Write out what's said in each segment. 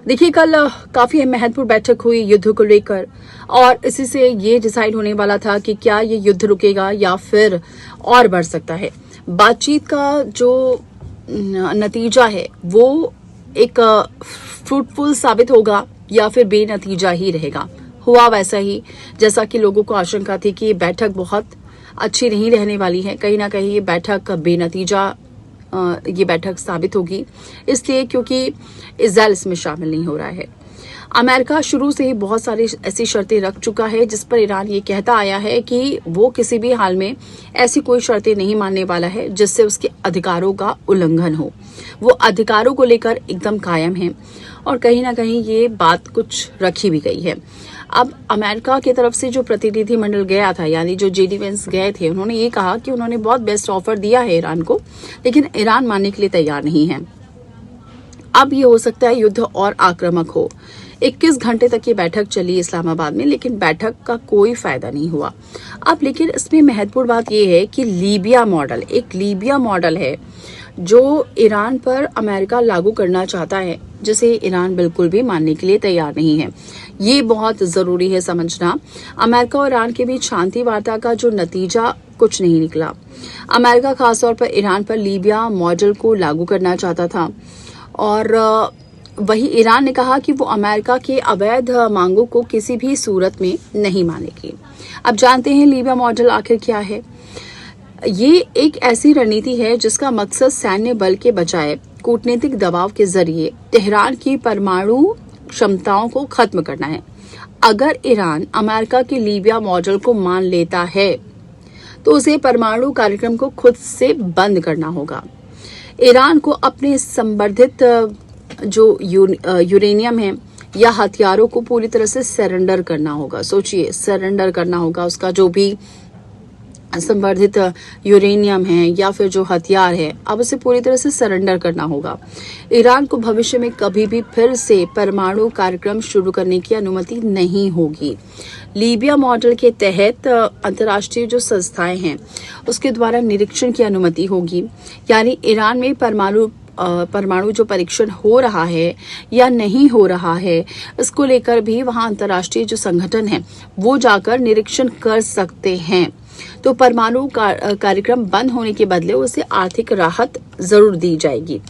देखिए, कल काफी महत्वपूर्ण बैठक हुई युद्ध को लेकर और इसी से ये डिसाइड होने वाला था कि क्या ये युद्ध रुकेगा या फिर और बढ़ सकता है। बातचीत का जो नतीजा है वो एक फ्रूटफुल साबित होगा या फिर बेनतीजा ही रहेगा। हुआ वैसा ही जैसा कि लोगों को आशंका थी कि ये बैठक बहुत अच्छी नहीं रहने वाली है। कहीं ना कहीं ये बैठक बेनतीजा ये बैठक साबित होगी, इसलिए क्योंकि इजराइल इसमें शामिल नहीं हो रहा है। अमेरिका शुरू से ही बहुत सारी ऐसी शर्तें रख चुका है जिस पर ईरान ये कहता आया है कि वो किसी भी हाल में ऐसी कोई शर्तें नहीं मानने वाला है जिससे उसके अधिकारों का उल्लंघन हो। वो अधिकारों को लेकर एकदम कायम है और कहीं ना कहीं ये बात कुछ रखी भी गई है। अब अमेरिका की तरफ से जो प्रतिनिधि मंडल गया था, यानी जो जेडी वेंस गए थे, उन्होंने ये कहा कि उन्होंने बहुत बेस्ट ऑफर दिया है ईरान को, लेकिन ईरान मानने के लिए तैयार नहीं है। अब ये हो सकता है युद्ध और आक्रामक हो। 21 घंटे तक ये बैठक चली इस्लामाबाद में, लेकिन बैठक का कोई फायदा नहीं हुआ। अब लेकिन इसमें महत्वपूर्ण बात यह है कि लीबिया मॉडल है जो ईरान पर अमेरिका लागू करना चाहता है, जिसे ईरान बिल्कुल भी मानने के लिए तैयार नहीं है। ये बहुत जरूरी है समझना। अमेरिका और ईरान के बीच शांति वार्ता का जो नतीजा कुछ नहीं निकला। अमेरिका खासतौर पर ईरान पर लीबिया मॉडल को लागू करना चाहता था और वही ईरान ने कहा कि वो अमेरिका के अवैध मांगों को किसी भी सूरत में नहीं मानेगी। अब जानते हैं लीबिया मॉडल आखिर क्या है। ये एक ऐसी रणनीति है जिसका मकसद सैन्य बल के बजाय कूटनीतिक दबाव के जरिए तेहरान की परमाणु क्षमताओं को खत्म करना है। अगर ईरान अमेरिका के लीबिया मॉडल को मान लेता है तो उसे परमाणु कार्यक्रम को खुद से बंद करना होगा। ईरान को अपने संवर्धित जो यूरेनियम है या हथियारों को पूरी तरह से सरेंडर करना होगा। सोचिए, सरेंडर करना होगा। उसका जो भी संवर्धित यूरेनियम है या फिर जो हथियार है, अब उसे पूरी तरह से सरेंडर करना होगा। ईरान को भविष्य में कभी भी फिर से परमाणु कार्यक्रम शुरू करने की अनुमति नहीं होगी। लीबिया मॉडल के तहत अंतर्राष्ट्रीय जो संस्थाएं हैं उसके द्वारा निरीक्षण की अनुमति होगी, यानी ईरान में परमाणु जो परीक्षण हो रहा है या नहीं हो रहा है, इसको लेकर भी वहां अंतर्राष्ट्रीय जो संगठन है वो जाकर निरीक्षण कर सकते हैं। तो परमाणु कार्यक्रम बंद होने के बदले उसे आर्थिक राहत जरूर दी जाएगी।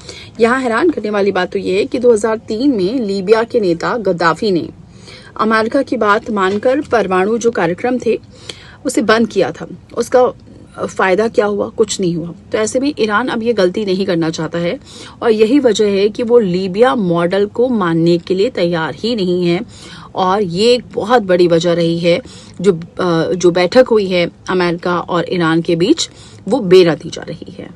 यहाँ हैरान करने वाली बात तो ये है कि 2003 में लीबिया के नेता गद्दाफी ने अमेरिका की बात मानकर परमाणु जो कार्यक्रम थे उसे बंद किया था। उसका फायदा क्या हुआ? कुछ नहीं हुआ। तो ऐसे में ईरान अब ये गलती नहीं करना चाहता है और यही वजह है कि वो लीबिया मॉडल को मानने के लिए तैयार ही नहीं है। और ये एक बहुत बड़ी वजह रही है जो बैठक हुई है अमेरिका और ईरान के बीच, वो बेनतीजा रही है।